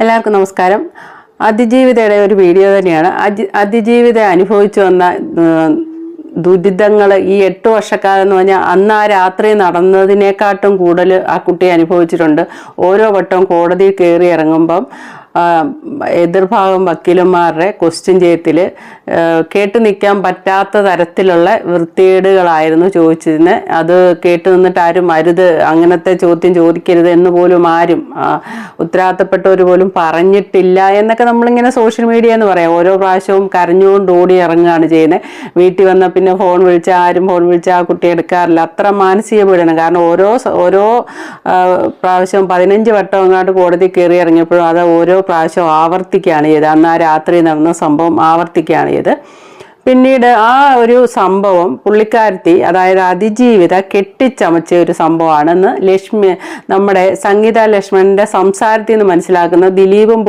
എല്ലാവർക്കും നമസ്കാരം. അതിജീവിതയുടെ ഒരു വീഡിയോ തന്നെയാണ്. അതിജീവിത അനുഭവിച്ചു വന്ന ദുരിതങ്ങൾ ഈ 8 വർഷക്കാലം എന്ന് പറഞ്ഞാൽ അന്ന് ആ രാത്രി നടന്നതിനേക്കാട്ടും കൂടുതൽ ആ കുട്ടി അനുഭവിച്ചിട്ടുണ്ട്. ഓരോ വട്ടവും കോടതിയിൽ കയറി ഇറങ്ങുമ്പം എതിർഭാഗം വക്കീലന്മാരുടെ ക്വസ്റ്റ്യൻ ചെയ്യത്തിൽ കേട്ടു നിൽക്കാൻ പറ്റാത്ത തരത്തിലുള്ള വൃത്തികേടുകളായിരുന്നു ചോദിച്ചതിന്. അത് കേട്ടു നിന്നിട്ട് ആരും അരുത്, അങ്ങനത്തെ ചോദ്യം ചോദിക്കരുത് എന്ന് പോലും ആരും ഉത്തരവാദിത്തപ്പെട്ടവർ പോലും പറഞ്ഞിട്ടില്ല എന്നൊക്കെ നമ്മളിങ്ങനെ സോഷ്യൽ മീഡിയ എന്ന് പറയാം. ഓരോ പ്രാവശ്യവും കരഞ്ഞുകൊണ്ട് ഓടി ഇറങ്ങുകയാണ് ചെയ്യുന്നത്. വീട്ടിൽ വന്നാൽ പിന്നെ ഫോൺ വിളിച്ചാൽ ആരും ഫോൺ വിളിച്ചാൽ ആ കുട്ടി എടുക്കാറില്ല. അത്ര മാനസിക പീഡനം. കാരണം ഓരോ പ്രാവശ്യവും 15 വട്ടം അങ്ങോട്ട് കോടതി കയറി ഇറങ്ങിയപ്പോഴും അത് ഓരോ പ്രാവശ്യം ആവർത്തിക്കുകയാണ് ചെയ്തത്. അന്ന് ആ രാത്രി നടന്ന സംഭവം ആവർത്തിക്കുകയാണ് ചെയ്തത്. പിന്നീട് ആ ഒരു സംഭവം പുള്ളിക്കാരത്തി, അതായത് അതിജീവിത കെട്ടിച്ചമച്ച ഒരു സംഭവമാണെന്ന് നമ്മുടെ സംഗീത ലക്ഷ്മണന്റെ സംസാരത്തിൽ നിന്ന് മനസ്സിലാക്കുന്നത്. ദിലീപും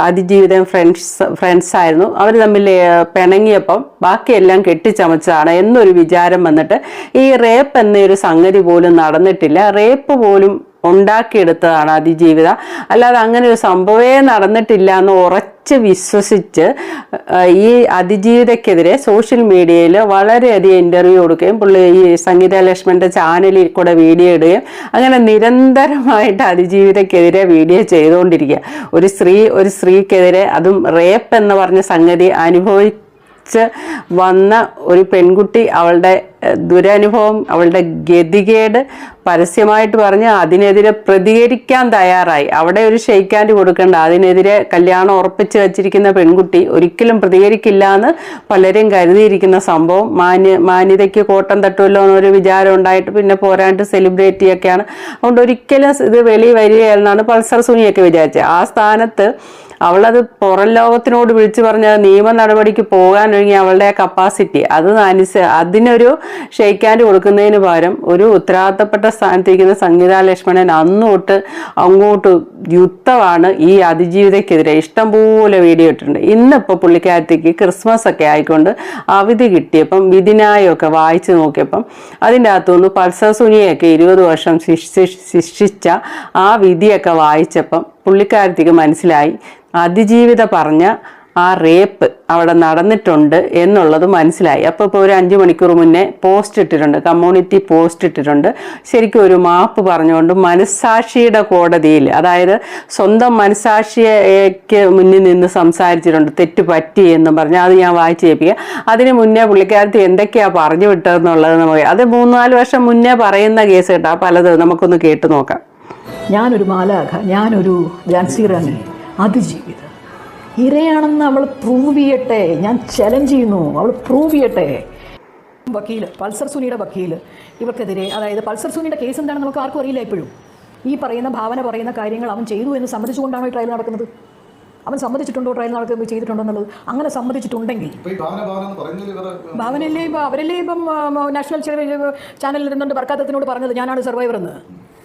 അതിജീവിതയും ഫ്രണ്ട്സ് ആയിരുന്നു. അവർ തമ്മിൽ പിണങ്ങിയപ്പം ബാക്കിയെല്ലാം കെട്ടിച്ചമച്ചതാണ് എന്നൊരു വിചാരം വന്നിട്ട് ഈ റേപ്പ് എന്നൊരു സംഗതി പോലും നടന്നിട്ടില്ല, റേപ്പ് പോലും ഉണ്ടാക്കിയെടുത്തതാണ് അതിജീവിത. അല്ലാതെ അങ്ങനെ ഒരു സംഭവമേ നടന്നിട്ടില്ല എന്ന് ഉറച്ച് വിശ്വസിച്ച് ഈ അതിജീവിതക്കെതിരെ സോഷ്യൽ മീഡിയയിൽ വളരെയധികം ഇൻ്റർവ്യൂ കൊടുക്കുകയും ഈ സംഗീത ലക്ഷ്മണന്റെ ചാനലിൽ കൂടെ വീഡിയോ ഇടുകയും അങ്ങനെ നിരന്തരമായിട്ട് അതിജീവിതക്കെതിരെ വീഡിയോ ചെയ്തുകൊണ്ടിരിക്കുക. ഒരു സ്ത്രീക്കെതിരെ, അതും റേപ്പ് എന്ന് പറഞ്ഞ സംഗതി വന്ന ഒരു പെൺകുട്ടി, അവളുടെ ദുരനുഭവം, അവളുടെ ഗതികേട് പരസ്യമായിട്ട് പറഞ്ഞ് അതിനെതിരെ പ്രതികരിക്കാൻ തയ്യാറായി. അവിടെ ഒരു ഷെയ്ക്ക് ഹാൻഡ് കൊടുക്കേണ്ട, അതിനെതിരെ കല്യാണം ഉറപ്പിച്ച് വച്ചിരിക്കുന്ന പെൺകുട്ടി ഒരിക്കലും പ്രതികരിക്കില്ല എന്ന് പലരും കരുതിയിരിക്കുന്ന സംഭവം മാന്യതയ്ക്ക് കോട്ടം തട്ടുമല്ലോ എന്നൊരു വിചാരം ഉണ്ടായിട്ട് പിന്നെ പോരാണ്ട് സെലിബ്രിറ്റിയൊക്കെയാണ്. അതുകൊണ്ട് ഒരിക്കലും ഇത് വെളി വരികയെന്നാണ് പൾസർ സുനിയൊക്കെ വിചാരിച്ചത്. ആ സ്ഥാനത്ത് അവളത് പുറം ലോകത്തിനോട് വിളിച്ചു പറഞ്ഞ നിയമ നടപടിക്ക് പോകാൻ ഒരുങ്ങി അവളുടെ കപ്പാസിറ്റി അതിനൊരു ഷെയ്ക്ക് ഹാൻഡ് കൊടുക്കുന്നതിന് പകരം ഒരു ഉത്തരവാദിത്തപ്പെട്ട സ്ഥാനത്തിരിക്കുന്ന സംഗീത ലക്ഷ്മണൻ അങ്ങോട്ട് യുദ്ധമാണ് ഈ അതിജീവിതക്കെതിരെ. ഇഷ്ടംപോലെ വീഡിയോ ഇട്ടിട്ടുണ്ട്. ഇന്നിപ്പോൾ പുള്ളിക്കാരത്തേക്ക് ക്രിസ്മസ് ഒക്കെ ആയിക്കൊണ്ട് അവധി കിട്ടിയപ്പം വിധിന്യായമൊക്കെ വായിച്ചു നോക്കിയപ്പം അതിൻ്റെ അകത്തുനിന്ന് പൾസർ സുനിയൊക്കെ 20 വർഷം ശിക്ഷിച്ച ആ വിധിയൊക്കെ വായിച്ചപ്പം പുള്ളിക്കാരത്തേക്ക് മനസ്സിലായി അതിജീവിത പറഞ്ഞ ആ റേപ്പ് അവിടെ നടന്നിട്ടുണ്ട് എന്നുള്ളത് മനസ്സിലായി. അപ്പോൾ ഒരു 5 മണിക്കൂർ മുന്നേ പോസ്റ്റ് ഇട്ടിട്ടുണ്ട്, കമ്മ്യൂണിറ്റി പോസ്റ്റ് ഇട്ടിട്ടുണ്ട്. ശരിക്കും ഒരു മാപ്പ് പറഞ്ഞുകൊണ്ട് മനസ്സാക്ഷിയുടെ കോടതിയിൽ, അതായത് സ്വന്തം മനസ്സാക്ഷിക്ക് മുന്നിൽ നിന്ന് സംസാരിച്ചിട്ടുണ്ട്, തെറ്റ് പറ്റി എന്നും പറഞ്ഞ്. അത് ഞാൻ വായിച്ചു കേൾപ്പിക്കുക. അതിന് മുന്നേ പുള്ളിക്കാരത്തി എന്തൊക്കെയാണ് പറഞ്ഞു വിട്ടതെന്നുള്ളത് നമുക്ക് അത് 3-4 വർഷം മുന്നേ പറയുന്ന കേസ് കേട്ടാ പലത് നമുക്കൊന്ന് കേട്ടു നോക്കാം. ഞാനൊരു മാലാഖ, ഞാനൊരു ഝാൻസി റാണി, അതിജീവിത ഇരയാണെന്ന് അവൾ പ്രൂവ് ചെയ്യട്ടെ. ഞാൻ ചലഞ്ച് ചെയ്യുന്നു, അവൾ പ്രൂവ് ചെയ്യട്ടെ. വക്കീൽ, പൾസർ സുനിയുടെ വക്കീൽ ഇവർക്കെതിരെ, അതായത് പൾസർ സുനിയുടെ കേസ് എന്താണെന്ന് നമുക്ക് ആർക്കും അറിയില്ല. ഇപ്പോഴും ഈ പറയുന്ന കാര്യങ്ങൾ അവൻ ചെയ്തു എന്ന് സമ്മതിച്ചുകൊണ്ടാണോ ഈ ട്രയൽ നടക്കുന്നത്? അവൻ സമ്മതിച്ചിട്ടുണ്ടോ ട്രയൽ നടക്കുക ചെയ്തിട്ടുണ്ടോ എന്നുള്ളത്? അങ്ങനെ സമ്മതിച്ചിട്ടുണ്ടെങ്കിൽ ഭാവനല്ലേ അവരല്ലേ ഇപ്പം നാഷണൽ ചാനലിൽ ഇരുന്നുകൊണ്ട് വർക്കാത്തത്തിനോട് പറഞ്ഞത് ഞാനാണ് സർവൈവർ എന്ന്.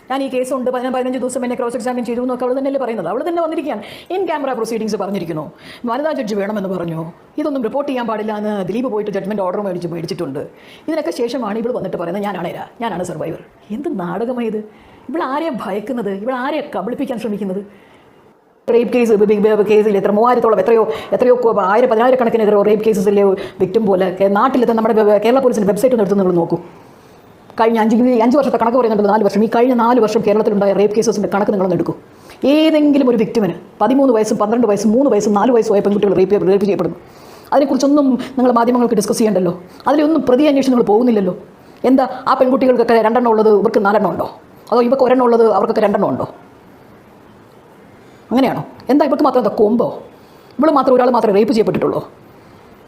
ഞാൻ ഈ കേസുണ്ട് 15 ദിവസം എന്നെ ക്രോസ് എക്സാമിൻ ചെയ്തു എന്നൊക്കെ അവൾ തന്നെയല്ലേ പറയുന്നത്. അവൾ തന്നെ വന്നിരിക്കുകയാണ്, ഇൻ ക്യാമറ പ്രൊസീഡിങ്സ് പറഞ്ഞിരിക്കുന്നു. വനിതാ ജഡ്ജ് വേണമെന്ന് പറഞ്ഞു. ഇതൊന്നും റിപ്പോർട്ട് ചെയ്യാൻ പാടില്ല എന്ന് ദിലീപ് പോയിട്ട് ജഡ്ജ്മെൻറ്റ് ഓർഡർ മേടിച്ചിട്ടുണ്ട്. ഇതിനൊക്കെ ശേഷമാണ് ഇവൾ വന്നിട്ട് പറയുന്നത് ഞാനാണ് സർവൈവർ. എന്ത് നാടകമായത്? ഇവൾ ആരെയാണ് ഭയക്കുന്നത്? ഇവൾ ആരെയാണ് കബളിപ്പിക്കാൻ ശ്രമിക്കുന്നത്? റേപ്പ് കേസിൽ എത്ര 3000-ഓളം എത്രയോ 1000-10,000 കണക്കിന് എത്രയോ റേപ്പ് കേസസിലെ വിക്ടിം പോലെ നാട്ടിലെത്താൻ നമ്മുടെ കേരള പോലീസിൻ്റെ വെബ്സൈറ്റ് ഒന്ന് എടുത്ത് നിങ്ങൾ നോക്കൂ. കഴിഞ്ഞ 5 വർഷത്തെ കണക്ക് പറയുന്നുണ്ട്, 4 വർഷം. ഈ കഴിഞ്ഞ 4 വർഷം കേരളത്തിലുണ്ടായ റേപ്പ് കേസസിൻ്റെ കണക്ക് നിങ്ങളൊന്ന് എടുക്കും. ഏതെങ്കിലും ഒരു വിക്ടിമിന് 13 വയസ്സും 12 വയസ്സും 3 വയസ്സും 4 വയസ്സും ആയ പെൺകുട്ടികൾ റേപ്പ് ചെയ്യപ്പെടുന്നു. അതിനെക്കുറിച്ചൊന്നും നിങ്ങൾ മാധ്യമങ്ങൾക്ക് ഡിസ്കസ് ചെയ്യണ്ടല്ലോ. അതിലൊന്നും പ്രതി അന്വേഷണം നിങ്ങൾ പോകുന്നില്ലല്ലോ. എന്താ ആ പെൺകുട്ടികൾക്കൊക്കെ 2 എണ്ണം ഉള്ളത് ഇവർക്ക് 4 എണ്ണം ഉണ്ടോ? അതോ ഇവർക്ക് 1 എണ്ണം ഉള്ളത് അവർക്കൊക്കെ 2 എണ്ണം ഉണ്ടോ? അങ്ങനെയാണോ? എന്താ ഇവർക്ക് മാത്രം എന്താ കൊമ്പോ? ഇവൾ മാത്രം, ഒരാൾ മാത്രമേ റേപ്പ് ചെയ്യപ്പെട്ടിട്ടുള്ളൂ?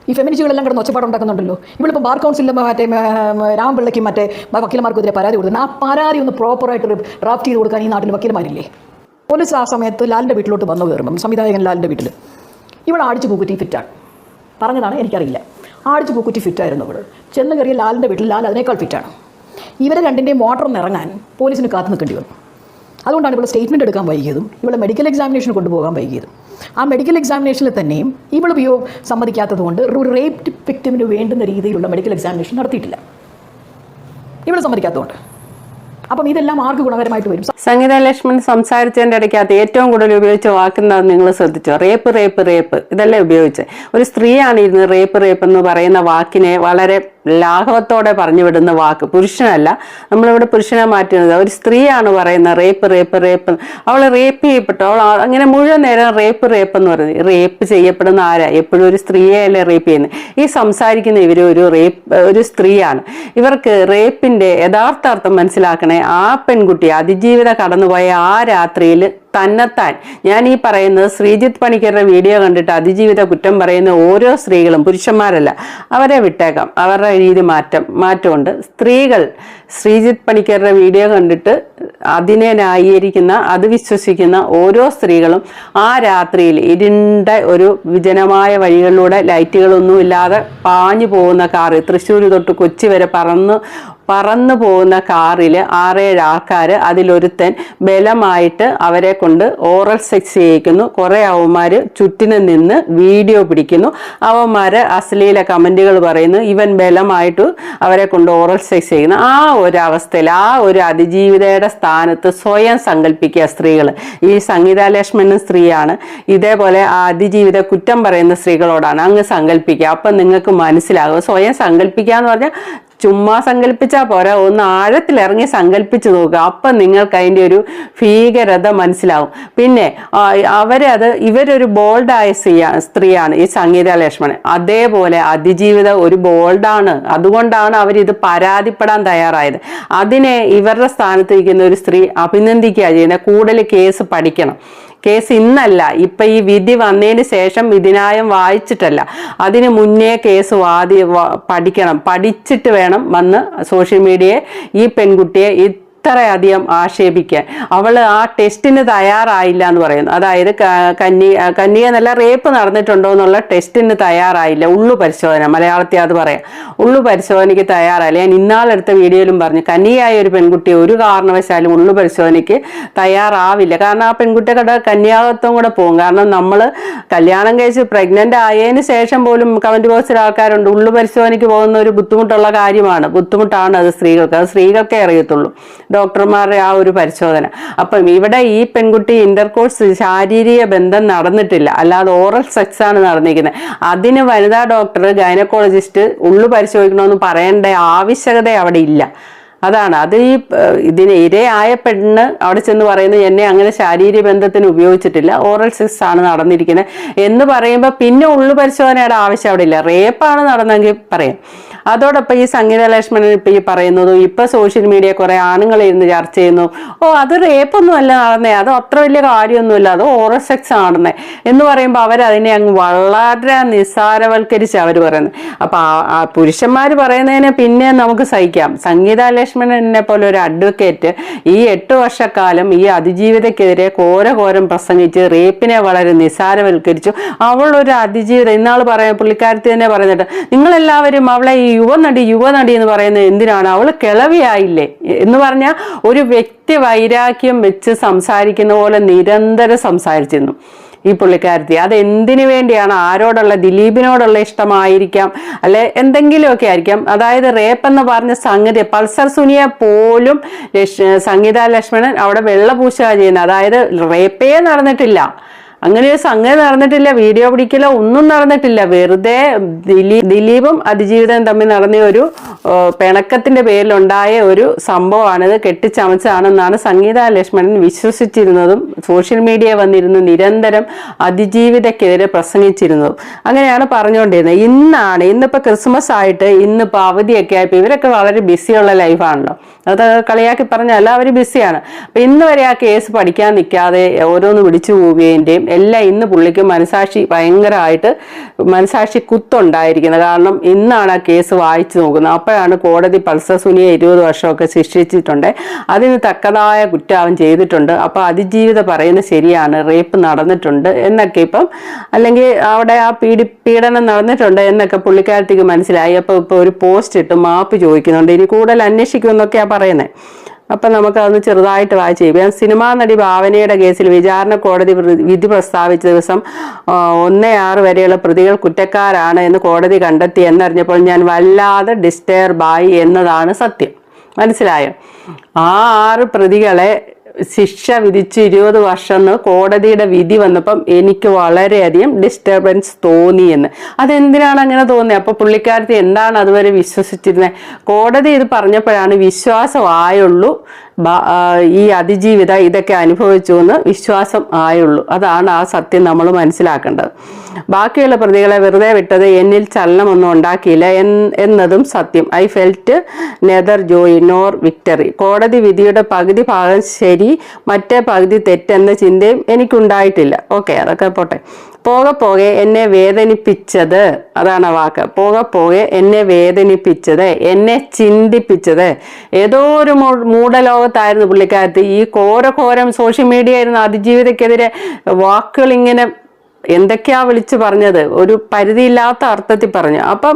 ഈ ഫെമിനിസ്റ്റുകളെല്ലാം കിടന്ന് ഒച്ചപ്പാടുണ്ടാക്കുന്നുണ്ടല്ലോ. ഇവളിപ്പോൾ ബാർ കൗൺസിലിൽ മറ്റേ രാമപിള്ളയ്ക്കും മറ്റേ വക്കീലന്മാർക്കെതിരെ പരാതി കൊടുക്കുന്നത്. ആ പരാതി ഒന്ന് പ്രോപ്പറായിട്ട് ഡ്രാഫ്റ്റ് ചെയ്ത് കൊടുക്കാൻ ഈ നാട്ടിൽ വക്കീലന്മാരില്ലേ? പോലീസ് ആ സമയത്ത് ലാലിൻ്റെ വീട്ടിലോട്ട് വന്നു കയറുമ്പം, സംവിധായകൻ ലാലിൻ്റെ വീട്ടിൽ, ഇവൾ ആടിച്ചു പൂക്കുറ്റി ഫിറ്റാണ് പറഞ്ഞതാണ്, എനിക്കറിയില്ല. ആടിച്ചു പൂക്കുറ്റി ഫിറ്റായിരുന്നു ഇവൾ. ചെന്ന് കയറിയ ലാലിൻ്റെ വീട്ടിൽ ലാൽ അതിനേക്കാൾ ഫിറ്റാണ്. ഇവരെ രണ്ടിൻ്റെയും മോട്ടറിൽ ഇറങ്ങാൻ പോലീസിന് കാത്തു നിൽക്കേണ്ടി വന്നു. അതുകൊണ്ടാണ് ഇവിടെ സ്റ്റേറ്റ്മെൻറ്റ് എടുക്കാൻ വൈകിയതും ഇവിടെ മെഡിക്കൽ എക്സാമിനേഷന് കൊണ്ടുപോകാൻ വൈകിയതും. ആ മെഡിക്കൽ എക്സാമിനേഷനിൽ തന്നെയും ഇവൾ സമ്മതിക്കാത്തത് കൊണ്ട് ഒരു റേപ്പ് വിക്ടിമിന് വേണ്ടുന്ന രീതിയിലുള്ള മെഡിക്കൽ എക്സാമിനേഷൻ നടത്തിയിട്ടില്ല. ഇവൾ സമ്മതിക്കാത്തതുകൊണ്ട് അപ്പം ഇതെല്ലാം ആർക്ക് ഗുണകരമായിട്ട് വരും? സംഗീത ലക്ഷ്മൺ സംസാരിച്ചതിൻ്റെ ഇടയ്ക്കകത്ത് ഏറ്റവും കൂടുതൽ ഉപയോഗിച്ച വാക്കെന്താണെന്ന് നിങ്ങൾ ശ്രദ്ധിച്ചോ? റേപ്പ് റേപ്പ് റേപ്പ് ഇതല്ലേ ഉപയോഗിച്ചത്. ഒരു സ്ത്രീയാണ് ഇരുന്ന് റേപ്പ് റേപ്പ് എന്ന് പറയുന്ന വാക്കിനെ വളരെ ലാഘവത്തോടെ പറഞ്ഞു വിടുന്ന വാക്ക്. പുരുഷനല്ല, നമ്മളിവിടെ പുരുഷനെ മാറ്റുന്നത്. ഒരു സ്ത്രീയാണ് പറയുന്ന റേപ്പ് റേപ്പ് റേപ്പ്. അവൾ റേപ്പ് ചെയ്യപ്പെട്ടു, അവൾ അങ്ങനെ മുഴുവൻ നേരം റേപ്പ് റേപ്പ് എന്ന് പറയുന്നത്. റേപ്പ് ചെയ്യപ്പെടുന്ന ആരാ? എപ്പോഴും ഒരു സ്ത്രീയെയല്ലേ റേപ്പ് ചെയ്യുന്നത്. ഈ സംസാരിക്കുന്ന ഇവർ ഒരു സ്ത്രീയാണ്. ഇവർക്ക് റേപ്പിന്റെ യഥാർത്ഥ അർത്ഥം മനസ്സിലാക്കണേ. ആ പെൺകുട്ടി അതിജീവിത കടന്നുപോയ ആ രാത്രിയിൽ തന്നെത്താൻ, ഞാൻ ഈ പറയുന്നത് ശ്രീജിത്ത് പണിക്കരുടെ വീഡിയോ കണ്ടിട്ട് അതിജീവിത കുറ്റം പറയുന്ന ഓരോ സ്ത്രീകളും, പുരുഷന്മാരല്ല, അവരെ വിട്ടേക്കാം, അവരുടെ രീതി മാറ്റമുണ്ട്. സ്ത്രീകൾ ശ്രീജിത്ത് പണിക്കരുടെ വീഡിയോ കണ്ടിട്ട് അതിനെ ന്യായീകരിക്കുന്ന, അത് വിശ്വസിക്കുന്ന ഓരോ സ്ത്രീകളും ആ രാത്രിയിൽ ഇരുണ്ട ഒരു വിജനമായ വഴികളിലൂടെ ലൈറ്റുകളൊന്നുമില്ലാതെ പാഞ്ഞു പോകുന്ന കാറ്, തൃശ്ശൂർ തൊട്ട് കൊച്ചി വരെ പറന്നു പോകുന്ന കാറിൽ 6-7 ആൾക്കാർ, അതിലൊരുത്തൻ ബലമായിട്ട് അവരെ കൊണ്ട് ഓറൽ സെക്സ് ചെയ്യിക്കുന്നു. കുറേ അവന്മാർ ചുറ്റിന് നിന്ന് വീഡിയോ പിടിക്കുന്നു. അവന്മാർ അശ്ലീല കമൻറ്റുകൾ പറയുന്നു. ഇവൻ ബലമായിട്ട് അവരെ കൊണ്ട് ഓറൽ സെക്സ് ചെയ്യുന്നു. ആ ഒരു അവസ്ഥയിൽ, ആ ഒരു അതിജീവിതയുടെ സ്ഥാനത്ത് സ്വയം സങ്കല്പിക്കുക സ്ത്രീകൾ. ഈ സംഗീത ലക്ഷ്മണൻ സ്ത്രീയാണ്. ഇതേപോലെ ആ അതിജീവിത കുറ്റം പറയുന്ന സ്ത്രീകളോടാണ് അങ്ങ് സങ്കല്പിക്കുക. അപ്പം നിങ്ങൾക്ക് മനസ്സിലാകും. സ്വയം സങ്കല്പിക്കുക എന്ന് പറഞ്ഞാൽ ചുമ്മാ സങ്കല്പിച്ചാൽ പോരാ, ഒന്ന് ആഴത്തിലിറങ്ങി സങ്കല്പിച്ചു നോക്കുക. അപ്പം നിങ്ങൾക്ക് അതിൻ്റെ ഒരു ഭീകരത മനസ്സിലാവും. പിന്നെ ഇവരൊരു ബോൾഡായ സ്ത്രീയാണ് ഈ സംഗീത ലക്ഷ്മണൻ. അതേപോലെ അതിജീവിത ഒരു ബോൾഡാണ്. അതുകൊണ്ടാണ് അവരിത് പരാതിപ്പെടാൻ തയ്യാറായത്. അതിനെ ഇവരുടെ സ്ഥാനത്ത് ഇരിക്കുന്ന ഒരു സ്ത്രീ അഭിനന്ദിക്കുക ചെയ്യുന്നത്. കൂടുതൽ കേസ് പഠിക്കണം. കേസ് ഇന്നല്ല, ഇപ്പം ഈ വിധി വന്നതിന് ശേഷം വിധിന്യായം വായിച്ചിട്ടല്ല, അതിന് മുന്നേ കേസ് പഠിക്കണം. പഠിച്ചിട്ട് വേണം വന്ന് സോഷ്യൽ മീഡിയയെ ഈ പെൺകുട്ടിയെ ഇത്രയധികം ആക്ഷേപിക്കാൻ. അവൾ ആ ടെസ്റ്റിന് തയ്യാറായില്ല എന്ന് പറയുന്നു. അതായത് കന്യക എന്നല്ല, റേപ്പ് നടന്നിട്ടുണ്ടോ എന്നുള്ള ടെസ്റ്റിന് തയ്യാറായില്ല. ഉള്ളു പരിശോധന, മലയാളത്തിൽ അത് പറയാം. ഉള്ളു പരിശോധനയ്ക്ക് തയ്യാറായില്ല. ഞാൻ ഇന്നാളെടുത്ത വീഡിയോയിലും പറഞ്ഞു, കന്യകയായ ഒരു പെൺകുട്ടി ഒരു കാരണവശാലും ഉള്ളു പരിശോധനയ്ക്ക് തയ്യാറാവില്ല. കാരണം ആ പെൺകുട്ടിയുടെ കന്യാകത്വം കൂടെ പോകും. കാരണം നമ്മൾ കല്യാണം കഴിച്ച് പ്രഗ്നന്റ് ആയതിനു ശേഷം പോലും കമന്റ് ബോക്സിൽ ആൾക്കാരുണ്ട് ഉള്ളു പരിശോധനയ്ക്ക് പോകുന്ന ഒരു ബുദ്ധിമുട്ടാണ് അത് സ്ത്രീകൾക്ക്. അത് സ്ത്രീകൾക്കേ അറിയത്തുള്ളൂ, ഡോക്ടർമാരുടെ ആ ഒരു പരിശോധന. അപ്പം ഇവിടെ ഈ പെൺകുട്ടി ഇന്റർകോഴ്സ്, ശാരീരിക ബന്ധം നടന്നിട്ടില്ല, അല്ലാതെ ഓറൽ സെക്സ് ആണ് നടന്നിരിക്കുന്നത്. അതിന് വനിതാ ഡോക്ടർ, ഗൈനക്കോളജിസ്റ്റ് ഉള്ളു പരിശോധിക്കണമെന്ന് പറയേണ്ട ആവശ്യകത അവിടെ ഇല്ല. അതാണ് അത്. ഇതിന് ഇരയായ പെണ്ണ് അവിടെ ചെന്ന് പറയുന്നത് എന്നെ അങ്ങനെ ശാരീരിക ബന്ധത്തിന് ഉപയോഗിച്ചിട്ടില്ല, ഓറൽ സെക്സ് ആണ് നടന്നിരിക്കുന്നത് എന്ന് പറയുമ്പോൾ പിന്നെ ഉള്ളു പരിശോധനയുടെ ആവശ്യം അവിടെ ഇല്ല. റേപ്പാണ് നടന്നെങ്കിൽ പറയാം. അതോടൊപ്പം ഈ സംഗീത ലക്ഷ്മണൻ ഇപ്പം ഈ പറയുന്നതും ഇപ്പം സോഷ്യൽ മീഡിയ കുറേ ആണുങ്ങൾ ഇരുന്ന് ചർച്ച ചെയ്യുന്നു. അത് റേപ്പൊന്നും അല്ല നടന്നേ, അത് അത്ര വലിയ കാര്യമൊന്നുമില്ല, അത് ഓറൽ സെക്സ് നടന്നേ എന്ന് പറയുമ്പോൾ അവരതിനെ അങ്ങ് വളരെ നിസ്സാരവൽക്കരിച്ച് അവർ പറയുന്നത്. അപ്പം ആ പുരുഷന്മാർ പറയുന്നതിനെ പിന്നെ നമുക്ക് സഹിക്കാം. സംഗീത ലക്ഷ്മണനെ പോലെ ഒരു അഡ്വക്കേറ്റ് ഈ 8 വർഷക്കാലം ഈ അതിജീവിതക്കെതിരെ ഘോരം പ്രസംഗിച്ച് റേപ്പിനെ വളരെ നിസ്സാരവൽക്കരിച്ചു. അവളൊരു അതിജീവിത, ഇന്നാൾ പുള്ളിക്കാരത്തി തന്നെ പറയുന്നുണ്ട്, നിങ്ങളെല്ലാവരും അവളെ ഈ യുവനടി എന്ന് പറയുന്നത് എന്തിനാണ്? അവൾ കിളവിയായില്ലേ എന്ന് പറഞ്ഞാൽ ഒരു വ്യക്തി വൈരാഗ്യം വെച്ച് സംസാരിക്കുന്ന പോലെ നിരന്തരം സംസാരിച്ചിരുന്നു ഈ പുള്ളിക്കാരത്തി. അത് എന്തിനു വേണ്ടിയാണ്? ആരോടുള്ള, ദിലീപിനോടുള്ള ഇഷ്ടമായിരിക്കാം, അല്ലെ എന്തെങ്കിലുമൊക്കെ ആയിരിക്കാം. അതായത് റേപ്പ് എന്ന് പറഞ്ഞ സംഗതി പൾസർ സുനിയെ പോലും സംഗീത ലക്ഷ്മണൻ അവിടെ വെള്ളപൂശുക ചെയ്യുന്നത്. അതായത് റേപ്പേ നടന്നിട്ടില്ല, അങ്ങനെ ഒരു സംഗതി നടന്നിട്ടില്ല, വീഡിയോ പിടിക്കലോ ഒന്നും നടന്നിട്ടില്ല. വെറുതെ ദിലീപും അതിജീവിതം തമ്മിൽ നടന്ന ഒരു പിണക്കത്തിന്റെ പേരിലുണ്ടായ ഒരു സംഭവമാണിത്, കെട്ടിച്ചമച്ചാണെന്നാണ് സംഗീത ലക്ഷ്മണൻ വിശ്വസിച്ചിരുന്നതും സോഷ്യൽ മീഡിയ വന്നിരുന്ന് നിരന്തരം അതിജീവിതക്കെതിരെ പ്രസംഗിച്ചിരുന്നതും. അങ്ങനെയാണ് പറഞ്ഞുകൊണ്ടിരുന്നത്. ഇന്നിപ്പോൾ ക്രിസ്മസ് ആയിട്ട്, ഇന്നിപ്പോൾ അവധിയൊക്കെ ആയപ്പോൾ ഇവരൊക്കെ വളരെ ബിസിയുള്ള ലൈഫാണല്ലോ. അത് കളിയാക്കി പറഞ്ഞാൽ അവർ ബിസിയാണ്. അപ്പം ഇന്ന് വരെ ആ കേസ് പഠിക്കാൻ നിൽക്കാതെ ഓരോന്ന് വിളിച്ചു പോവുകയും എല്ലാം ഇന്ന് പുള്ളിക്ക് ഭയങ്കരമായിട്ട് മനസാക്ഷി കുത്തുണ്ടായിരിക്കുന്നത്. കാരണം ഇന്നാണ് ആ കേസ് വായിച്ചു നോക്കുന്നത്. അപ്പോഴാണ് കോടതി പൾസർ സുനിയെ 20 വർഷമൊക്കെ ശിക്ഷിച്ചിട്ടുണ്ട്, അതിന് തക്കതായ കുറ്റം അവൻ ചെയ്തിട്ടുണ്ട്. അപ്പോൾ അതിജീവിത പറയുന്നത് ശരിയാണ്, റേപ്പ് നടന്നിട്ടുണ്ട് എന്നൊക്കെ ഇപ്പം, അല്ലെങ്കിൽ അവിടെ ആ പീഡനം നടന്നിട്ടുണ്ട് എന്നൊക്കെ പുള്ളിക്കാരത്തേക്ക് മനസ്സിലായി. അപ്പോൾ ഇപ്പോൾ ഒരു പോസ്റ്റ് ഇട്ട് മാപ്പ് ചോദിക്കുന്നുണ്ട്, ഇനി കൂടുതൽ അന്വേഷിക്കുമെന്നൊക്കെയാണ് പറയുന്നത്. അപ്പം നമുക്കതൊന്ന് ചെറുതായിട്ട് വായിച്ച് ചെയ്യാം. സിനിമാ നടി ഭാവനയുടെ കേസിൽ വിചാരണ കോടതി വിധി പ്രസ്താവിച്ച ദിവസം 1-6 വരെയുള്ള പ്രതികൾ കുറ്റക്കാരാണ് എന്ന് കോടതി കണ്ടെത്തി എന്നറിഞ്ഞപ്പോൾ ഞാൻ വല്ലാതെ ഡിസ്റ്റർബായി എന്നതാണ് സത്യം. മനസ്സിലായോ? ആ 6 പ്രതികളെ ശിക്ഷ വിധിച്ച് 20 വർഷം എന്ന് കോടതിയുടെ വിധി വന്നപ്പം എനിക്ക് വളരെയധികം ഡിസ്റ്റർബൻസ് തോന്നിയെന്ന്. അതെന്തിനാണ് അങ്ങനെ തോന്നിയത്? അപ്പോൾ പുള്ളിക്കാരത്തി എന്താണ് അതുവരെ വിശ്വസിച്ചിരുന്നത്? കോടതി ഇത് പറഞ്ഞപ്പോഴാണ് വിശ്വാസം ആയുള്ളൂ, ഈ അതിജീവിത ഇതൊക്കെ അനുഭവിച്ചു എന്ന് വിശ്വാസം ആയുള്ളൂ. അതാണ് ആ സത്യം നമ്മൾ മനസ്സിലാക്കേണ്ടത്. ബാക്കിയുള്ള പ്രതികളെ വെറുതെ വിട്ടത് എന്നിൽ ചലനമൊന്നും ഉണ്ടാക്കിയില്ല എന്നതും സത്യം. I felt nether Joy nor victory. കോടതി വിധിയുടെ പകുതി ഭാഗം ശരി, മറ്റേ പകുതി തെറ്റെന്ന ചിന്തയും എനിക്കുണ്ടായിട്ടില്ല. ഓക്കെ, അതൊക്കെ പോട്ടെ. പോകെ പോകെ എന്നെ വേദനിപ്പിച്ചത്, അതാണ് വാക്ക്. പോകെ പോകെ എന്നെ വേദനിപ്പിച്ചത്, എന്നെ ചിന്തിപ്പിച്ചത്. ഏതോ ഒരു മൂഢലോകത്തായിരുന്നു പുള്ളിക്കാരത്ത്. ഈ ഘോരം സോഷ്യൽ മീഡിയ ആയിരുന്നു അതിജീവിതക്കെതിരെ വാക്കുകൾ ഇങ്ങനെ എന്തൊക്കെയാ വിളിച്ചു പറഞ്ഞത്, ഒരു പരിധിയില്ലാത്ത അർത്ഥത്തിൽ പറഞ്ഞു. അപ്പം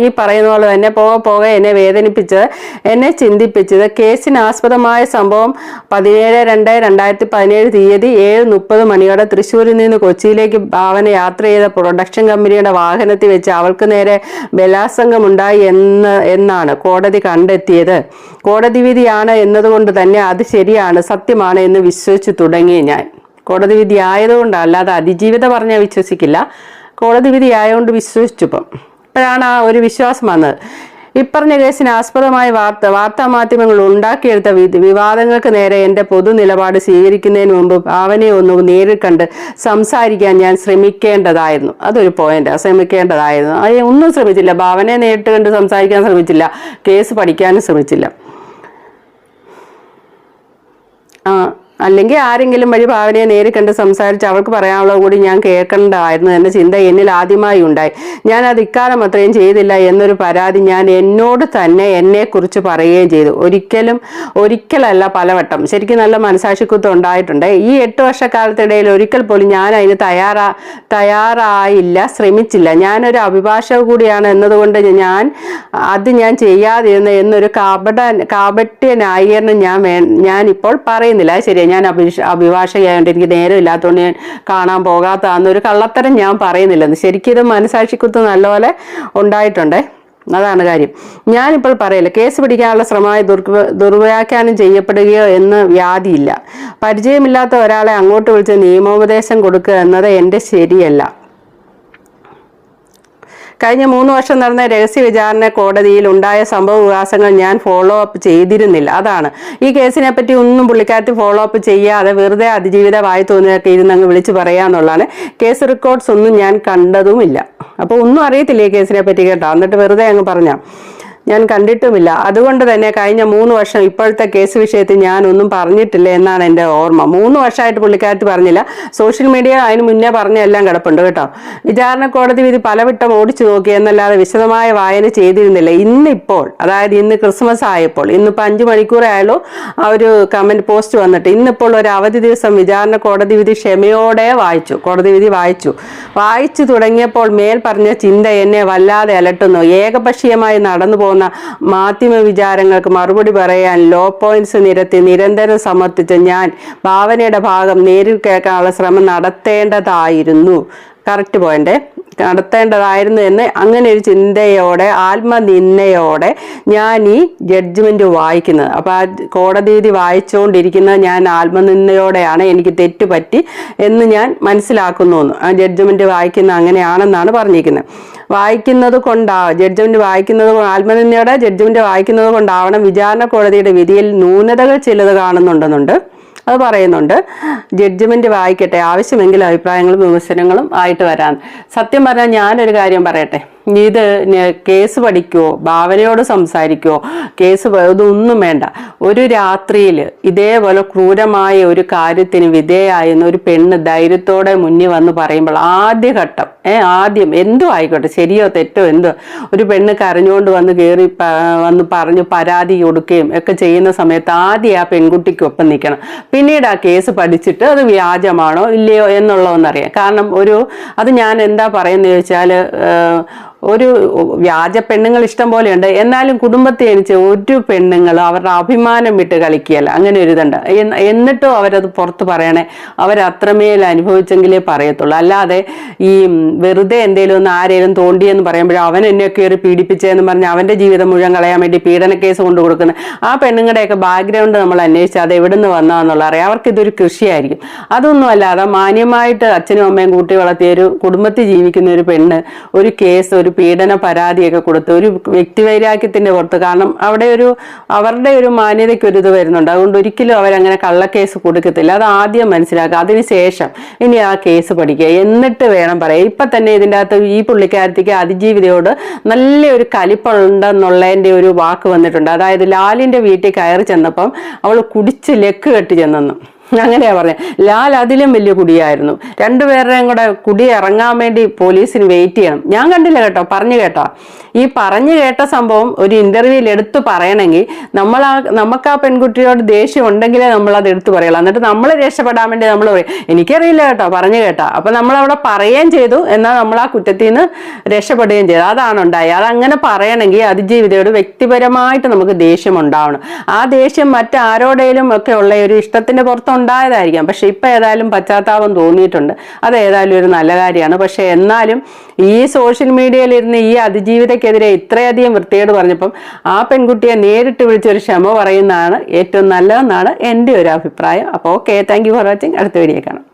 ഈ പറയുന്ന പോലെ തന്നെ പോകെ പോകെ എന്നെ വേദനിപ്പിച്ചത്, എന്നെ ചിന്തിപ്പിച്ചത്. കേസിന് ആസ്പദമായ സംഭവം 17/2/2017 തീയതി 7:30 മണിയോടെ തൃശ്ശൂരിൽ നിന്ന് കൊച്ചിയിലേക്ക് ഭാവന യാത്ര ചെയ്ത പ്രൊഡക്ഷൻ കമ്പനിയുടെ വാഹനത്തിൽ വെച്ച് അവൾക്ക് നേരെ ബലാത്സംഗമുണ്ടായി എന്നാണ് കോടതി കണ്ടെത്തിയത്. കോടതി വിധിയാണ് എന്നതുകൊണ്ട് തന്നെ അത് ശരിയാണ്, സത്യമാണ് എന്ന് വിശ്വസിച്ചു തുടങ്ങി ഞാൻ. കോടതി വിധി ആയതുകൊണ്ടാണ്, അല്ലാതെ അതിജീവിത പറഞ്ഞാൽ വിശ്വസിക്കില്ല. കോടതി വിധി ആയതുകൊണ്ട് വിശ്വസിച്ചു. ഇപ്പോഴാണ് ആ ഒരു വിശ്വാസം വന്നത്. ഇപ്പറഞ്ഞ കേസിന് ആസ്പദമായ വാർത്താമാധ്യമങ്ങൾ ഉണ്ടാക്കിയെടുത്ത വിവാദങ്ങൾക്ക് നേരെ എൻ്റെ പൊതു നിലപാട് സ്വീകരിക്കുന്നതിന് മുമ്പ് ഭാവനയെ ഒന്ന് നേരിൽ കണ്ട് സംസാരിക്കാൻ ഞാൻ ശ്രമിക്കേണ്ടതായിരുന്നു. അതൊരു പോയിന്റ്. ശ്രമിക്കേണ്ടതായിരുന്നു. ഒന്നും ശ്രമിച്ചില്ല. ഭാവനയെ നേരിട്ട് കണ്ട് സംസാരിക്കാൻ ശ്രമിച്ചില്ല. കേസ് പഠിക്കാനും ശ്രമിച്ചില്ല. അല്ലെങ്കിൽ ആരെങ്കിലും വഴി ഭാവനയെ നേരിൽ കണ്ട് സംസാരിച്ച് അവൾക്ക് പറയാനുള്ളത് കൂടി ഞാൻ കേൾക്കേണ്ടതായിരുന്നു എന്ന ചിന്ത എന്നിൽ ആദ്യമായി ഉണ്ടായി. ഞാൻ അത് ഇക്കാലം അത്രയും ചെയ്തില്ല എന്നൊരു പരാതി ഞാൻ എന്നോട് തന്നെ എന്നെക്കുറിച്ച് പറയുകയും ചെയ്തു. ഒരിക്കലല്ല പലവട്ടം. ശരിക്കും നല്ല മനസാക്ഷിക്കുത്തം ഉണ്ടായിട്ടുണ്ട്. ഈ 8 വർഷക്കാലത്തിടയിൽ ഒരിക്കൽ പോലും ഞാൻ അതിന് തയ്യാറായില്ല, ശ്രമിച്ചില്ല. ഞാനൊരു അഭിഭാഷക കൂടിയാണ് എന്നതുകൊണ്ട് ഞാൻ ചെയ്യാതിരുന്ന എന്നൊരു കാപട്യ ന്യായീകരണം ഞാനിപ്പോൾ പറയുന്നില്ല. ശരിയാ, ഞാൻ അഭിഭാഷകയായതുകൊണ്ട് എനിക്ക് നേരമില്ലാത്തതുകൊണ്ട് ഞാൻ കാണാൻ പോകാത്തതാന്നൊരു കള്ളത്തരം ഞാൻ പറയുന്നില്ലെന്ന്. ശരിക്കും ഇത് മനസാക്ഷിക്കുത്ത് നല്ലപോലെ ഉണ്ടായിട്ടുണ്ടേ. അതാണ് കാര്യം. ഞാനിപ്പോൾ പറയില്ല. കേസ് പിടിക്കാനുള്ള ശ്രമമായി ദുർവ്യാഖ്യാനം ചെയ്യപ്പെടുകയോ എന്ന് വ്യാധിയില്ല. പരിചയമില്ലാത്ത ഒരാളെ അങ്ങോട്ട് വിളിച്ച് നിയമോപദേശം കൊടുക്കുക എന്നത് എൻ്റെ ശരിയല്ല. കഴിഞ്ഞ 3 വർഷം നടന്ന രഹസ്യ വിചാരണ കോടതിയിൽ ഉണ്ടായ സംഭവ വികാസങ്ങൾ ഞാൻ ഫോളോ അപ്പ് ചെയ്തിരുന്നില്ല. അതാണ് ഈ കേസിനെ പറ്റി ഒന്നും പുള്ളിക്കാരത്തി ഫോളോ അപ്പ് ചെയ്യാതെ വെറുതെ അതിജീവിത വായി തോന്നിയൊക്കെ ഇരുന്നങ്ങ് വിളിച്ചു പറയാന്നുള്ളതാണ്. കേസ് റെക്കോർഡ്സ് ഒന്നും ഞാൻ കണ്ടതുമില്ല. അപ്പോൾ ഒന്നും അറിയത്തില്ല ഈ കേസിനെ പറ്റി കേട്ടോ. എന്നിട്ട് വെറുതെ അങ്ങ് പറഞ്ഞ ഞാൻ കണ്ടിട്ടുമില്ല. അതുകൊണ്ട് തന്നെ കഴിഞ്ഞ 3 വർഷം ഇപ്പോഴത്തെ കേസ് വിഷയത്തിൽ ഞാനൊന്നും പറഞ്ഞിട്ടില്ല എന്നാണ് എൻ്റെ ഓർമ്മ. 3 വർഷമായിട്ട് പുള്ളിക്കാരത്തി പറഞ്ഞില്ല. സോഷ്യൽ മീഡിയ അതിന് മുന്നേ പറഞ്ഞ എല്ലാം കിടപ്പുണ്ട് കേട്ടോ. വിചാരണ കോടതി വിധി പലവട്ടം ഓടിച്ചു നോക്കി എന്നല്ലാതെ വിശദമായ വായന ചെയ്തിരുന്നില്ല. ഇന്നിപ്പോൾ, അതായത് ഇന്ന് ക്രിസ്മസ് ആയപ്പോൾ, ഇന്നിപ്പോൾ 5 മണിക്കൂറേ ആയുള്ളൂ ആ ഒരു കമൻറ്റ് പോസ്റ്റ് വന്നിട്ട്, ഇന്നിപ്പോൾ ഒരു അവധി ദിവസം വിചാരണ കോടതി വിധി ക്ഷമയോടെ വായിച്ചു. കോടതി വിധി വായിച്ചു തുടങ്ങിയപ്പോൾ മേൽ പറഞ്ഞ ചിന്ത എന്നെ വല്ലാതെ അലട്ടുന്നു. ഏകപക്ഷീയമായി നടന്നു പോകുന്ന മാധ്യമ വിചാരങ്ങൾക്ക് മറുപടി പറയാൻ ലോ പോയിന്റ്സ് നിരത്തി നിരന്തരം സമർത്ഥിച്ച് ഞാൻ ഭാവനയുടെ ഭാഗം നേരിൽ കേൾക്കാനുള്ള ശ്രമം നടത്തേണ്ടതായിരുന്നു. Correct point. നടത്തേണ്ടതായിരുന്നു എന്ന് അങ്ങനെ ഒരു ചിന്തയോടെ, ആത്മനിന്ദയോടെ ഞാൻ ഈ ജഡ്ജ്മെന്റ് വായിക്കുന്നത്. അപ്പോൾ ആ കോടതി വിധി വായിച്ചുകൊണ്ടിരിക്കുന്നത് ഞാൻ ആത്മനിന്ദയോടെയാണ്, എനിക്ക് തെറ്റുപറ്റി എന്ന് ഞാൻ മനസ്സിലാക്കുന്നു. ആ ജഡ്ജ്മെന്റ് വായിക്കുന്ന അങ്ങനെയാണെന്നാണ് പറഞ്ഞിരിക്കുന്നത്. ജഡ്ജ്മെന്റ് വായിക്കുന്നത് ആത്മനിന്ദയോടെ ജഡ്ജ്മെന്റ് വായിക്കുന്നത് കൊണ്ടാവണം വിചാരണ കോടതിയുടെ വിധിയിൽ ന്യൂനതകൾ ചിലത് കാണുന്നുണ്ടെന്നുണ്ട്. അത് പറയുന്നുണ്ട്. ജഡ്ജ്മെന്റ് വായിക്കട്ടെ, ആവശ്യമെങ്കിൽ അഭിപ്രായങ്ങളും വിമർശനങ്ങളും ആയിട്ട് വരാൻ. സത്യം പറഞ്ഞാൽ ഞാനൊരു കാര്യം പറയട്ടെ. ഇത് കേസ് പഠിക്കുമോ, ഭാവനയോട് സംസാരിക്കുമോ, ഇതൊന്നും വേണ്ട. ഒരു രാത്രിയിൽ ഇതേപോലെ ക്രൂരമായ ഒരു കാര്യത്തിന് വിധേയായിരുന്ന ഒരു പെണ്ണ് ധൈര്യത്തോടെ മുന്നിൽ വന്ന് പറയുമ്പോൾ ആദ്യം എന്തോ ആയിക്കോട്ടെ, ശരിയോ തെറ്റോ എന്തോ, ഒരു പെണ്ണ് കരഞ്ഞുകൊണ്ട് വന്ന് പറഞ്ഞു പരാതി കൊടുക്കുകയും ഒക്കെ ചെയ്യുന്ന സമയത്ത് ആദ്യം ആ പെൺകുട്ടിക്കൊപ്പം നിൽക്കണം. പിന്നീട് ആ കേസ് പഠിച്ചിട്ട് അത് വ്യാജമാണോ ഇല്ലയോ എന്നുള്ളതെന്നറിയാം. കാരണം അത് ഞാൻ എന്താ പറയുന്നത് ചോദിച്ചാൽ, ഒരു വ്യാജ പെണ്ണുങ്ങൾ ഇഷ്ടം പോലെയുണ്ട്. എന്നാലും കുടുംബത്തെ ജനിച്ച ഒരു പെണ്ണുങ്ങളും അവരുടെ അഭിമാനം വിട്ട് കളിക്കുകയല്ല. അങ്ങനെ ഒരു ഇതുണ്ട്. എന്നിട്ടും അവരത് പുറത്ത് പറയണേ, അവരത്രമേൽ അനുഭവിച്ചെങ്കിലേ പറയത്തുള്ളൂ. അല്ലാതെ ഈ വെറുതെ എന്തെങ്കിലും ഒന്ന് ആരെങ്കിലും തോണ്ടിയെന്ന് പറയുമ്പോഴും അവൻ എന്നെ കയറി പീഡിപ്പിച്ചതെന്ന് പറഞ്ഞ് അവൻ്റെ ജീവിതം മുഴുവൻ കളയാൻ വേണ്ടി പീഡന കേസ് കൊണ്ടു കൊടുക്കുന്നത്. ആ പെണ്ണുങ്ങളുടെയൊക്കെ ബാക്ക്ഗ്രൗണ്ട് നമ്മൾ അന്വേഷിച്ചാൽ അത് എവിടെ നിന്ന് വന്നതെന്നുള്ള അറിയാം. അവർക്കിതൊരു കൃഷിയായിരിക്കും. അതൊന്നും അല്ലാതെ മാന്യമായിട്ട് അച്ഛനും അമ്മയും കൂട്ടി വളർത്തിയ ഒരു കുടുംബത്തിൽ ജീവിക്കുന്ന ഒരു പെണ്ണ് ഒരു കേസ്, ഒരു പീഡന പരാതിയൊക്കെ കൊടുത്ത് ഒരു വ്യക്തിവൈരാഗ്യത്തിന്റെ പുറത്ത്, കാരണം അവിടെ അവരുടെ ഒരു മാന്യതയ്ക്ക് ഒരു ഇത് വരുന്നുണ്ട്. അതുകൊണ്ട് ഒരിക്കലും അവരങ്ങനെ കള്ളക്കേസ് കൊടുക്കത്തില്ല. അത് ആദ്യം മനസ്സിലാക്കുക. അതിനുശേഷം ഇനി ആ കേസ് പഠിക്കുക, എന്നിട്ട് വേണം പറയാം. ഇപ്പം തന്നെ ഇതിൻ്റെ അകത്ത് ഈ പുള്ളിക്കാരത്തിക്ക് അതിജീവിതയോട് നല്ലൊരു കലിപ്പുണ്ടെന്നുള്ളതിൻ്റെ ഒരു വാക്ക് വന്നിട്ടുണ്ട്. അതായത് ലാലിൻ്റെ വീട്ടിൽ കയറി ചെന്നപ്പം അവൾ കുടിച്ച് ലക്ക് കെട്ടി ചെന്നെന്നും അങ്ങനെയാ പറഞ്ഞത്. ലാൽ അതിലും വലിയ കുടിയായിരുന്നു. രണ്ടുപേരുടെയും കൂടെ കുടി ഇറങ്ങാൻ വേണ്ടി പോലീസിന് വെയിറ്റ് ചെയ്യണം. ഞാൻ കണ്ടില്ല കേട്ടോ, പറഞ്ഞു കേട്ടോ. ഈ പറഞ്ഞു കേട്ട സംഭവം ഒരു ഇന്റർവ്യൂവിൽ എടുത്തു പറയണമെങ്കിൽ നമുക്ക് ആ പെൺകുട്ടിയോട് ദേഷ്യം ഉണ്ടെങ്കിലേ നമ്മളത് എടുത്തു പറയുള്ളൂ. എന്നിട്ട് നമ്മൾ രക്ഷപ്പെടാൻ വേണ്ടി നമ്മൾ പറയും എനിക്കറിയില്ല കേട്ടോ, പറഞ്ഞു കേട്ടാ. അപ്പം നമ്മളവിടെ പറയുകയും ചെയ്തു, എന്നാൽ നമ്മൾ ആ കുറ്റത്തിൽ നിന്ന് രക്ഷപ്പെടുകയും ചെയ്തു. അതാണ് ഉണ്ടായത്. അതങ്ങനെ പറയണമെങ്കിൽ അതിജീവിതയോട് വ്യക്തിപരമായിട്ട് നമുക്ക് ദേഷ്യം ഉണ്ടാവണം. ആ ദേഷ്യം മറ്റാരോടേലും ഒക്കെ ഉള്ള ഒരു ഇഷ്ടത്തിന്റെ പുറത്തുണ്ടായതായിരിക്കാം. പക്ഷെ ഇപ്പം ഏതായാലും പശ്ചാത്താപം തോന്നിയിട്ടുണ്ട്. അത് ഏതായാലും ഒരു നല്ല കാര്യമാണ്. പക്ഷെ എന്നാലും ഈ സോഷ്യൽ മീഡിയയിലിരുന്ന് ഈ അതിജീവിതക്കെതിരെ ഇത്രയധികം വൃത്തികേട് പറഞ്ഞപ്പം ആ പെൺകുട്ടിയെ നേരിട്ട് വിളിച്ചൊരു ക്ഷമ പറയുന്നതാണ് ഏറ്റവും നല്ലതെന്നാണ് എൻ്റെ ഒരു അഭിപ്രായം. അപ്പോൾ okay, thank you for watching. അടുത്ത വീഡിയോ കാണാം.